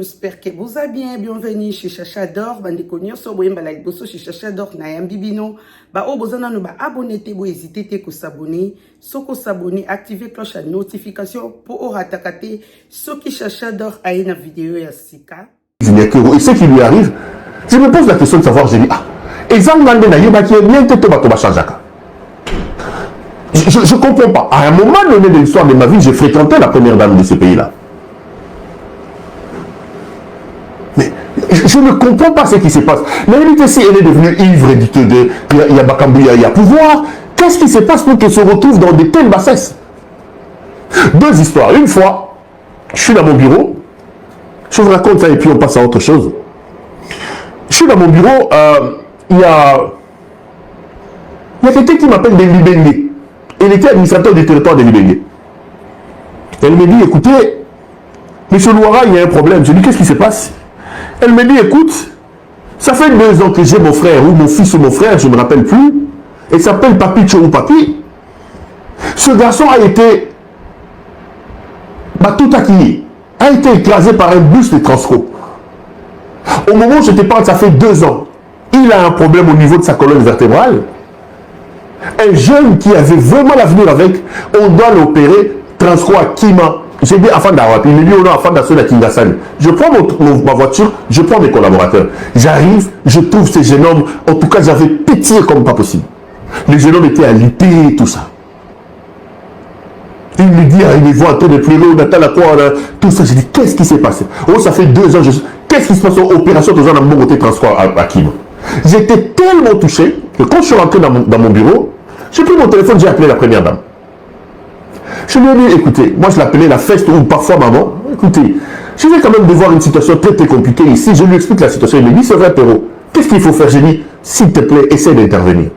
j'espère que vous allez bien. Bienvenue chez Chacha d'Or. Bande konyo so boyemba like boso chez Chacha d'Or na yambi bino. Ba o bozana no ba abonner te bo hésiter te ko s'abonner. Soko s'abonner, activer cloche à notification pour au ratakate ce qui Chacha d'Or a une vidéo ya sika. Et ce qui lui arrive, je me pose la question de savoir, je dis et ça m'a donné bien que tu vas changer. Je ne comprends pas. À un moment donné de l'histoire de ma vie, j'ai fréquenté la première dame de ce pays-là. Mais je ne comprends pas ce qui se passe. La réalité, si elle est devenue ivre, il y a Bakambouya, il y a pouvoir, qu'est-ce qui se passe pour qu'elle se retrouve dans de telles bassesses? Deux histoires. Une fois, je suis dans mon bureau, je vous raconte ça et puis on passe à autre chose. Je suis dans mon bureau, il y a quelqu'un qui m'appelle de Libengé. Il était administrateur du territoire de Libengé. Elle me dit, écoutez, monsieur Louara, il y a un problème. Je lui dis, qu'est-ce qui se passe? Elle me dit, écoute, ça fait 2 ans que j'ai mon frère, ou mon fils ou mon frère, je ne me rappelle plus. Il s'appelle Papi Tcho ou Papi. Ce garçon a été Batoutaki, a été écrasé par un bus de Transco. Au moment où je te parle, ça fait 2 ans. Il a un problème au niveau de sa colonne vertébrale. Un jeune qui avait vraiment l'avenir avec, on doit l'opérer, Transco à Kima. J'ai dit afin d'Awap, il me dit afin d'Assola Kingassan. Je prends ma voiture, je prends mes collaborateurs. J'arrive, je trouve ces jeunes hommes, en tout cas j'avais pitié comme pas possible. Les jeunes hommes étaient alités, tout ça. Il me dit, il me voit en train de pleurer, on attend la quoi, tout ça. J'ai dit, qu'est-ce qui s'est passé? Oh, ça fait 2 ans, qu'est-ce qui se passe en opération de mon côté transport à Kima? J'étais tellement touché que quand je suis rentré dans mon bureau, j'ai pris mon téléphone, j'ai appelé la première dame. Je lui ai dit, écoutez, moi je l'appelais la feste ou parfois maman, écoutez, je vais quand même devoir une situation très très compliquée ici, je lui explique la situation, il me dit, c'est vrai Perrault, qu'est-ce qu'il faut faire? J'ai dit, s'il te plaît, essaie d'intervenir.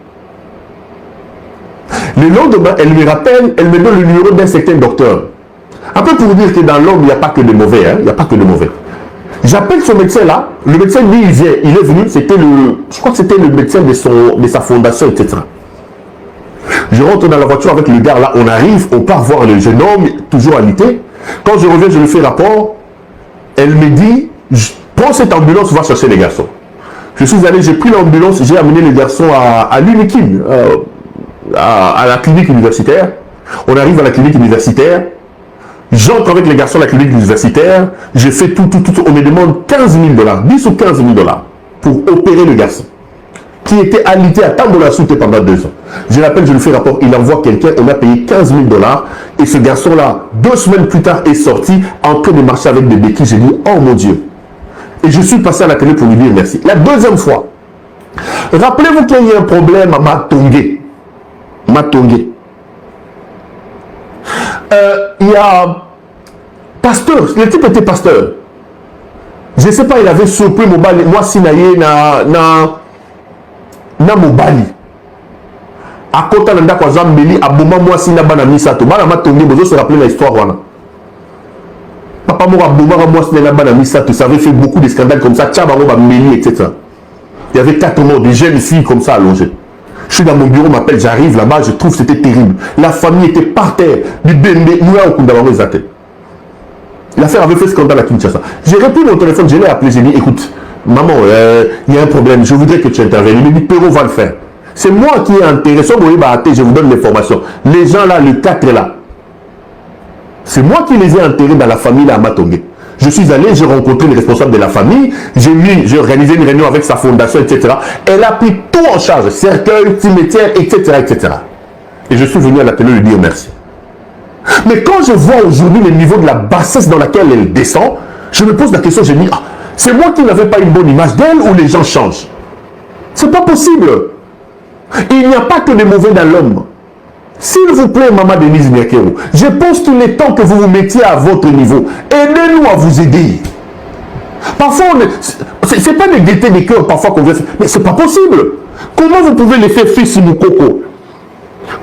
Le lendemain, elle me rappelle, elle me donne le numéro d'un certain docteur. Un peu pour dire que dans l'homme, il n'y a pas que de mauvais, hein, il n'y a pas que de mauvais. J'appelle ce médecin là, le médecin lui il vient, il est venu, c'était je crois que c'était le médecin de sa fondation, etc. Je rentre dans la voiture avec le gars là, on arrive, on part voir le jeune homme, toujours alité. Quand je reviens, je lui fais rapport, elle me dit, prends cette ambulance, va chercher les garçons. Je suis allé, j'ai pris l'ambulance, j'ai amené les garçons à l'Unikin, à la clinique universitaire. On arrive à la clinique universitaire, j'entre avec les garçons à la clinique universitaire, je fais tout, on me demande 15 000 $, 10 ou 15 000 $ pour opérer le garçon, qui était alité à Tambola Souté pendant 2 ans. Je l'appelle, je lui fais rapport, il envoie quelqu'un, on a payé 15 000 $, et ce garçon-là, 2 semaines plus tard, est sorti en train de marcher avec des béquilles. J'ai dit, oh mon Dieu. Et je suis passé à la télé pour lui dire merci. La deuxième fois, rappelez-vous qu'il y a un problème à Matongé. Matongé. Il y a pasteur, le type était pasteur. Je ne sais pas, il avait surpris mon bali. Moi, Sinaye, na mobali. À côté de la Zambéli, à Bouma, moi, Sinaba, na Misato. Bana Matongé, vous se rappelez l'histoire, voilà. Papa, moi, Bouma, moi, Sinaba, na Misato. Ça avait fait beaucoup de scandales comme ça. Tchabaroba, Méli, etc. Il y avait 4 morts, des jeunes filles comme ça allongées. Je suis dans mon bureau, m'appelle, j'arrive là-bas, je trouve que c'était terrible. La famille était par terre. Du Bende, l'affaire avait fait scandale à Kinshasa. J'ai repris mon téléphone, je l'ai appelé, j'ai dit, écoute, maman, il y a un problème, je voudrais que tu interviennes. Il me dit, Perrault va le faire. C'est moi qui ai intéressé, je vous donne l'information. Les gens là, le 4 là, c'est moi qui les ai enterrés dans la famille là à Matongé. Je suis allé, j'ai rencontré les responsables de la famille, j'ai organisé une réunion avec sa fondation, etc. Elle a pris tout en charge, cercueil, cimetière, etc., etc. Et je suis venu à la télé lui dire merci. Mais quand je vois aujourd'hui le niveau de la bassesse dans laquelle elle descend, je me pose la question, je me dis, c'est moi qui n'avais pas une bonne image d'elle ou les gens changent? C'est pas possible. Il n'y a pas que des mauvais dans l'homme. S'il vous plaît, Maman Denise Nyakero, je pense qu'il est temps que vous vous mettiez à votre niveau. Aidez-nous à vous aider. Parfois, c'est pas de gaieté des cœurs parfois qu'on veut faire, mais c'est pas possible. Comment vous pouvez laisser Fils Moukoko?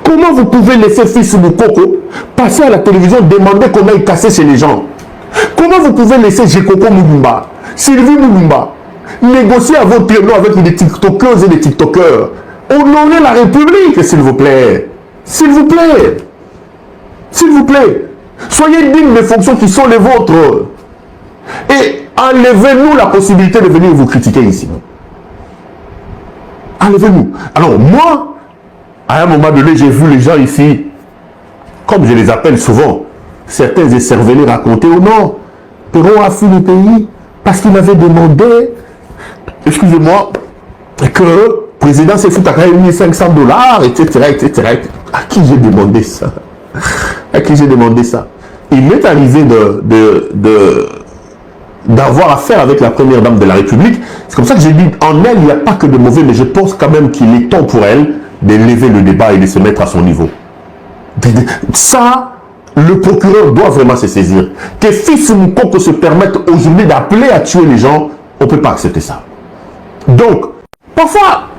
Comment vous pouvez laisser Fils Moukoko passer à la télévision, demander comment il cassait chez les gens? Comment vous pouvez laisser Jekoko Moulumba, Sylvie Moulumba, négocier à votre nom avec des TikTokers et des TikTokers? Honorez la République, s'il vous plaît. S'il vous plaît. S'il vous plaît. Soyez dignes des fonctions qui sont les vôtres. Et enlevez-nous la possibilité de venir vous critiquer ici. Enlevez-nous. Alors moi, à un moment donné, j'ai vu les gens ici, comme je les appelle souvent, certains écervelés raconter au nord, Perron a fui le pays parce qu'il avait demandé, excusez-moi, que le président Sefou Takara ait mis $500, etc., etc. À qui j'ai demandé ça? À qui j'ai demandé ça? Il m'est arrivé d'avoir affaire avec la première dame de la République. C'est comme ça que j'ai dit, en elle, il n'y a pas que de mauvais, mais je pense quand même qu'il est temps pour elle d'élever le débat et de se mettre à son niveau. Ça, le procureur doit vraiment se saisir. Que Fils Moukoko se permette aujourd'hui d'appeler à tuer les gens, on ne peut pas accepter ça. Donc, parfois,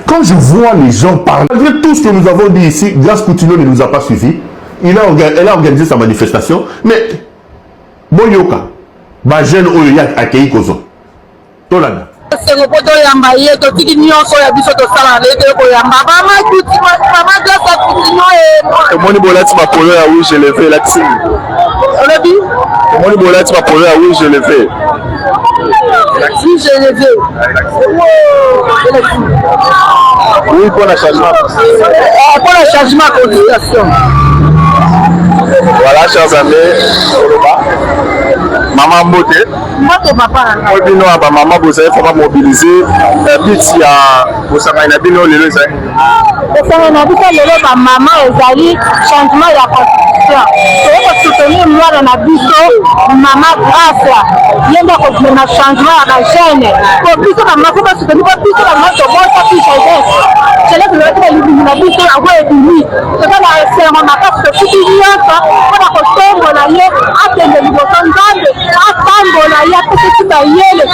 quand je vois les gens parler, malgré tout ce que nous avons dit ici, Grace Coutinho ne nous a pas suivis. Elle a organisé sa manifestation, mais Boyoka, ba jeune oyo ya akei kozo. Tolanda. C'est pour yamba ye to tiki nyonso ya biso to sala lete ko yamba mama kuti mama Grace Coutinho et moni bolati ma polo ya rouge élevé la timi. Olebi Moni bolati ma polo ya rouge élevé. Si j'ai levé. Oui, pour le changement. Pour le changement consultation. Voilà, chers amis, maman Mbote. Mbote papa. Moi, bino aba maman vous avez vraiment mobilisé. Biti ya bosanga na bino lelo za. Bosanga na bino lelo ba maman ezali changement ya constitution. Pour soutenir moi na biso maman Grace. Yenda ko na changement ya jeune. Pour biso maman ko soutenir pour biso maman to bosa biso. C'est là que le na biso a voye dimi. C'est pas la serment na pas que tout il y a pas pour ko tombo na ye atende liboso nzambe atambo na ye peut-être ta yele.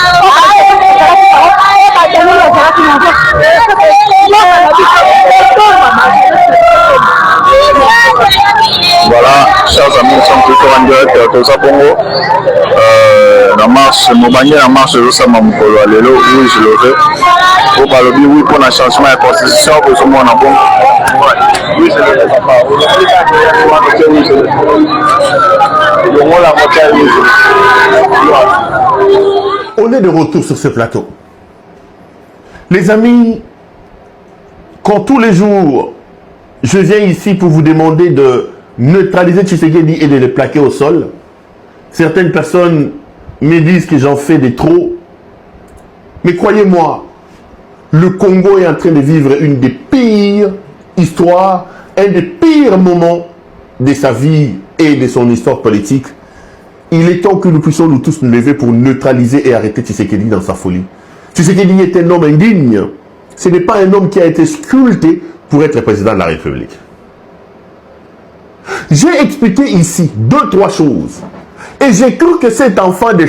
Voilà, chers amis, nous sommes toujours en direct de Zabongo. La marche, la marche de Sama Mukolo, Alelo, oui, je le veux. Pour Balobi, oui, pour un changement de la constitution, pour ce moment, on a bon. Oui, je le veux, papa. Oui, je le veux. On est de retour sur ce plateau. Les amis, quand tous les jours, je viens ici pour vous demander de neutraliser Tshisekedi et de le plaquer au sol, certaines personnes me disent que j'en fais des trop. Mais croyez-moi, le Congo est en train de vivre une des pires histoires, un des pires moments de sa vie et de son histoire politique. Il est temps que nous puissions nous tous nous lever pour neutraliser et arrêter Tshisekedi dans sa folie. Tshisekedi est un homme indigne. Ce n'est pas un homme qui a été sculpté pour être président de la République. J'ai expliqué ici 2-3 choses. Et j'ai cru que cet enfant de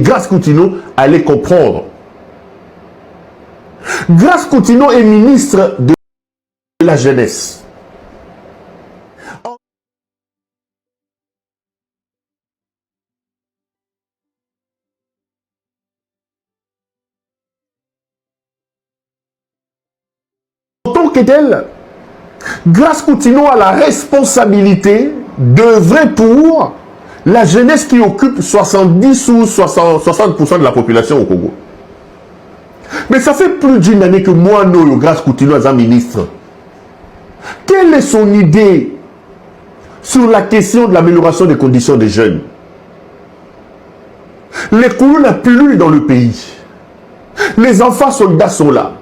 Grace Coutinho allait comprendre. Grace Coutinho est ministre de la jeunesse. En tant que tel, Grace Coutinho a la responsabilité d'œuvrer pour la jeunesse qui occupe 70 ou 60% de la population au Congo. Mais ça fait plus d'une année que moi, Grace Coutinho est un ministre. Quelle est son idée sur la question de l'amélioration des conditions des jeunes? Les coulons n'a plus dans le pays. Les enfants soldats sont là.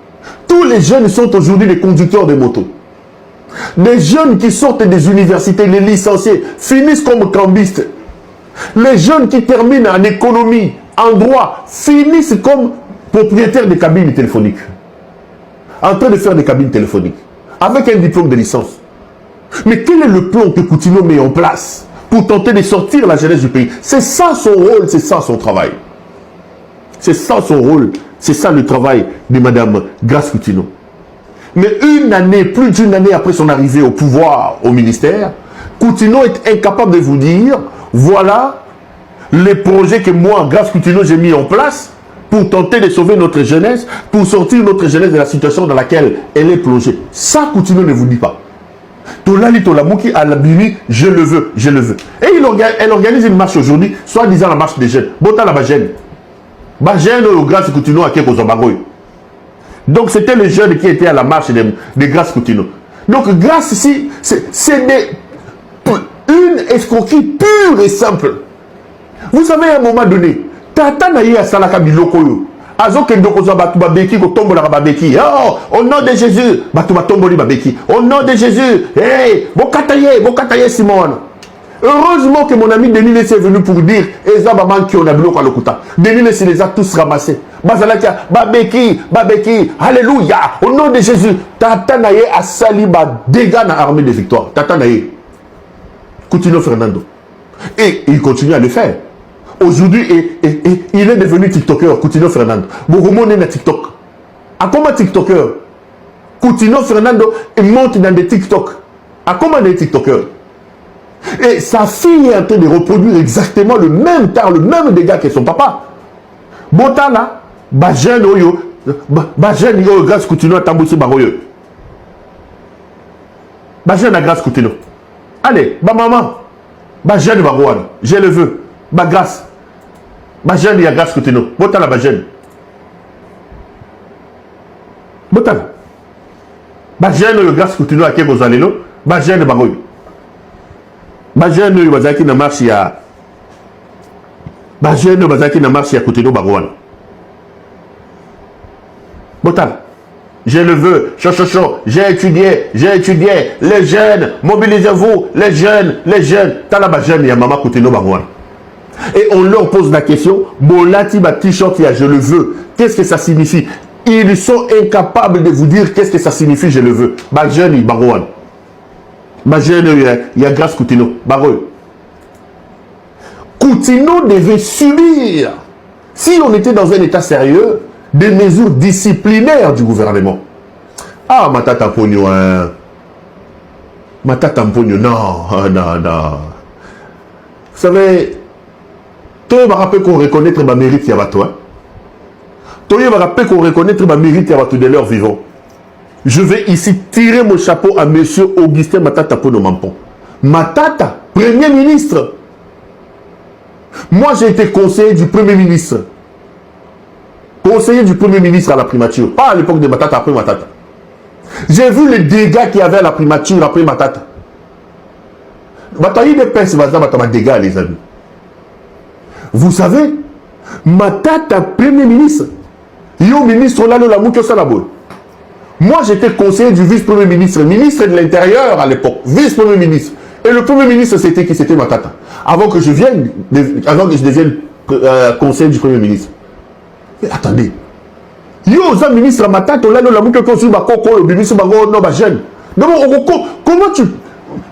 Tous les jeunes sont aujourd'hui des conducteurs de motos. Des jeunes qui sortent des universités, les licenciés, finissent comme cambistes. Les jeunes qui terminent en économie, en droit, finissent comme propriétaires de cabines téléphoniques. En train de faire des cabines téléphoniques. Avec un diplôme de licence. Mais quel est le plan que Coutinho met en place pour tenter de sortir la jeunesse du pays? C'est ça son rôle, c'est ça son travail. C'est ça son rôle, c'est ça le travail de Madame Grace Coutinho. Mais une année, plus d'une année après son arrivée au pouvoir, au ministère, Coutinho est incapable de vous dire, voilà les projets que moi, Grace Coutinho, j'ai mis en place pour tenter de sauver notre jeunesse, pour sortir notre jeunesse de la situation dans laquelle elle est plongée. Ça, Coutinho ne vous dit pas. Tolali Tolamouki à la Bimi, je le veux, je le veux. Et elle organise une marche aujourd'hui, soi-disant la marche des jeunes. Bota la Bagène. Bagène au Grâce Coutinho à Kekozobagoy. Donc c'était les jeunes qui étaient à la marche de Grâce Coutinho. Donc Grâce ici, c'est une escroquerie pure et simple. Vous savez, à un moment donné, Tata Naye a Salaka Bilokoyo. Azo Kendokoza Batouba Beki, Kotombola Babeki. Oh, au nom de Jésus, Batouba Tomboli Babeki. Au nom de Jésus, hey, Bokataye Simon. Heureusement que mon ami Denis Lessé est venu pour dire Eza Baman qui on a bloqué à l'Okuta. Denis Lessé les a tous ramassés. Bazalakia, Babeki, Alléluia. Au nom de Jésus, Tata Naye a sali ba dégâts dans l'armée de victoire. Tata Naye. Coutinho Fernando. Et il continue à le faire. Aujourd'hui, il est devenu TikToker, Coutinho Fernando. Bouroumo est dans TikTok. À comment TikToker? Coutinho Fernando monte dans des TikTok. À comment des TikTokers? Et sa fille est en train de reproduire exactement le même tard, le même dégât que son papa. Bota là, Bagène Oyo, Bagène Oyo, grâce Coutinho, Tamboussi Baroyo. Bagène à grâce Coutinho. Allez, maman, Bagène Barouane, je le veux. Grâce. Bagène, il y a grâce Coutinho. Bota la Bagène. Bota la. Bagène, il y a grâce Coutinho à Kegozalelo. Bagène Baroyo. Bagène, il y a qui marche à. Bagène, il y a qui marche à Coutinho Barouane. Bota la. Je le veux, j'ai étudié, les jeunes, mobilisez-vous, les jeunes, Tala Bagène, il y a maman Coutinho Barouane. Et on leur pose la question, Bolati ba t-shirt, je le veux. Qu'est-ce que ça signifie? Ils sont incapables de vous dire qu'est-ce que ça signifie, je le veux. Bagène, Barouane. Bagène, il y a grâce Coutinho, Barouane. Coutinho devait subir, si on était dans un état sérieux, des mesures disciplinaires du gouvernement. Ah, Matata Pogno, hein. Matata Pogno, non. Vous savez, toi, va rappeler qu'on reconnaître ma mérite, toi. Toi, va rappeler qu'on reconnaître ma mérite, de leur vivant. Je vais ici tirer mon chapeau à monsieur Augustin Matata Pogno Mampon. Matata, Premier ministre. Moi, j'ai été conseiller du Premier ministre. Conseiller du Premier ministre à la primature. Pas à l'époque de Matata, après Matata. J'ai vu les dégâts qu'il y avait à la primature après Matata. Bataille de pinces, des dégâts, les amis. Vous savez, Matata, Premier ministre. Yo, ministre, là, la mouke salabo. Moi, j'étais conseiller du vice-premier ministre, ministre de l'Intérieur à l'époque, vice-premier ministre. Et le Premier ministre, c'était qui? C'était Matata. Avant que je devienne conseiller du Premier ministre. Mais attendez. Yo, ça ministre Matata, là, la mouke konsu ba koko, le ministre bago, non, ba jeune. Comment tu.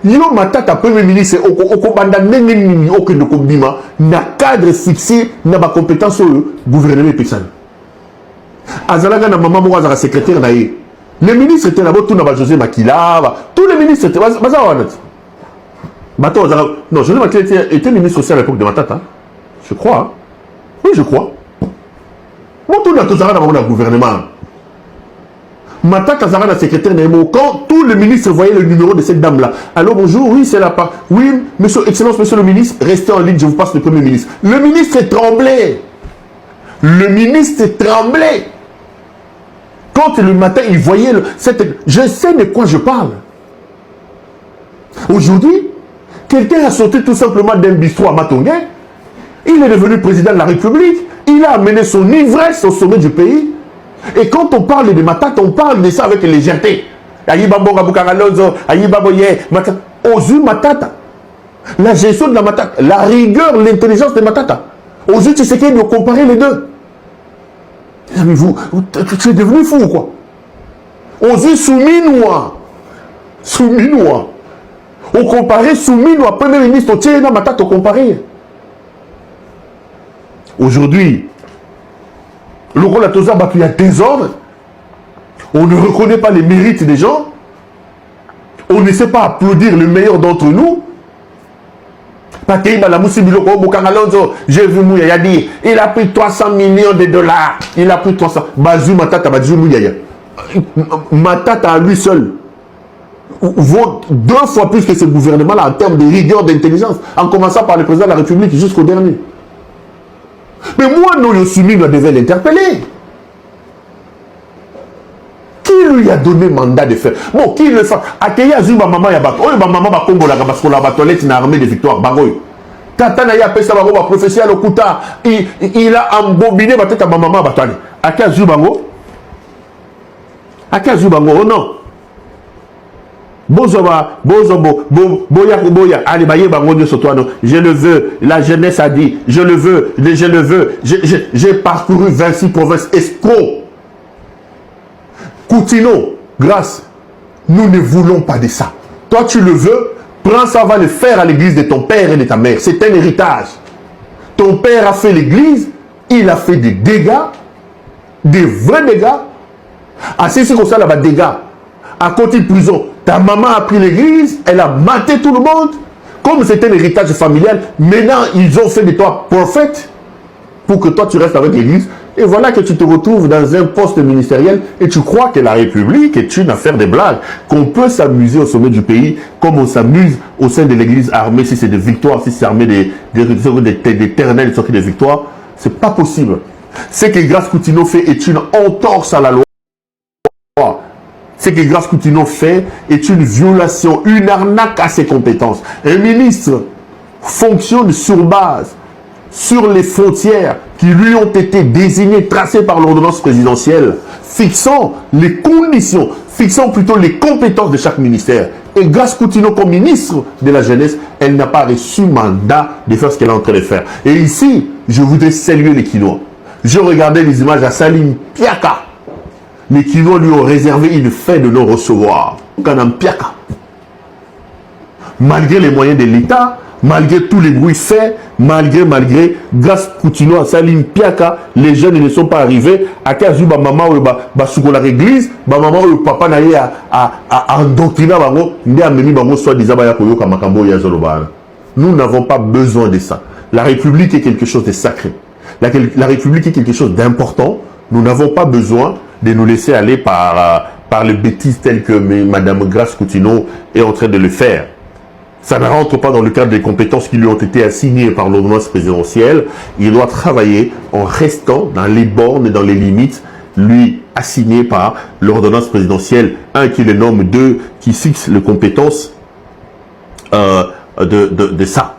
Yo, Matata, Premier ministre, au banda nengeni, au bima, na cadre fixé, na ba compétence au gouvernement pésan. Azalaga na maman Mouazara secrétaire naïe. Les ministres étaient là-bas, tout n'a José Makila, tous les ministres étaient là. Non, José Makila était ministre aussi à l'époque de Matata. Je crois. Hein? Oui, je crois. Moi, tout le gouvernement. Matata Zara, la secrétaire Nemo, quand tous les ministres voyaient le numéro de cette dame-là. Alors bonjour, oui, c'est la part. Oui, monsieur, excellence, monsieur le ministre, restez en ligne, je vous passe le Premier ministre. Le ministre tremblait. Le ministre tremblait. Quand le matin, il voyait je sais de quoi je parle. Aujourd'hui, quelqu'un a sauté tout simplement d'un bistrot à Matongué. Il est devenu président de la République. Il a amené son ivresse au sommet du pays. Et quand on parle de Matata, on parle de ça avec légèreté. Ozu Matata. La gestion de la Matata. La rigueur, l'intelligence de Matata. Ozu, tu sais qu'il doit comparer les deux. Mais tu es devenu fou ou quoi? Ozu Souminois. Souminois. On comparait Souminois, Premier ministre, on tient Matata, on comparait. Aujourd'hui, le rôle à Toza, il y a désordre. On ne reconnaît pas les mérites des gens. On ne sait pas applaudir le meilleur d'entre nous. J'ai vu Mouyaya dire, il a pris 300 millions de dollars. Il a pris 300. Bazou Matata, Bazou Mouyaya. Matata à lui seul. vaut 2 fois plus que ce gouvernement-là en termes de rigueur d'intelligence, en commençant par le président de la République jusqu'au dernier. Mais moi, nous, Yossumi, nous devait l'interpeller. Qui lui a donné mandat de faire? Bon, qui le fait? Accueillir Zuma maman Yabat. Oh, ma maman va Congo la parce qu'on a toilette une armée de victoire. Bagoy. Tata Naya Pesa Bago, professeur Lokuta, il a embobiné ma tête à ma maman Batani. Accueillir Zubango. Accueillir Zubango, oh non. Bozoba, boya, allez, baye, bango, sur toi, non. Je le veux, la jeunesse a dit, je le veux, j'ai parcouru 26 provinces, escroc. Coutinho, grâce, nous ne voulons pas de ça. Toi, tu le veux, prends ça, va le faire à l'église de ton père et de ta mère. C'est un héritage. Ton père a fait l'église, il a fait des dégâts, des vrais dégâts. Ah, c'est comme ça, là-bas, dégâts. À côté de prison, ta maman a pris l'église, elle a maté tout le monde. Comme c'est un héritage familial, maintenant, ils ont fait de toi prophète pour que toi, tu restes avec l'église. Et voilà que tu te retrouves dans un poste ministériel et tu crois que la République est une affaire de blagues, qu'on peut s'amuser au sommet du pays comme on s'amuse au sein de l'église armée, si c'est des victoires, si c'est armé d'éternelles sorties de victoires. C'est pas possible. Ce que Grace Coutinho fait est une entorse à la loi. Ce que Grace Coutinho fait est une violation, une arnaque à ses compétences. Un ministre fonctionne sur base, sur les frontières qui lui ont été désignées, tracées par l'ordonnance présidentielle, fixant les conditions, fixant plutôt les compétences de chaque ministère. Et Grace Coutinho, comme ministre de la Jeunesse, elle n'a pas reçu mandat de faire ce qu'elle est en train de faire. Et ici, je voudrais saluer les Kinois. Je regardais les images à Salim Piaka. Les Kinois lui ont réservé une fin de non-recevoir. Kanam Piaka. Malgré les moyens de l'État, malgré tous les bruits faits, malgré, Grace Coutinho à Salim Piaka, les jeunes ne sont pas arrivés. À Kazuba maman ou la l'église, maman ou papa n'a à endoctriner bango, ne a mené bango soit des abaya koyo kamakambo ya zolobana. Nous n'avons pas besoin de ça. La République est quelque chose de sacré. La République est quelque chose d'important. Nous n'avons pas besoin de nous laisser aller par les bêtises telles que Madame Grace Coutinho est en train de le faire. Ça ne rentre pas dans le cadre des compétences qui lui ont été assignées par l'ordonnance présidentielle. Il doit travailler en restant dans les bornes et dans les limites lui assignées par l'ordonnance présidentielle. 1 qui le nomme, 2 qui fixe les compétences de ça.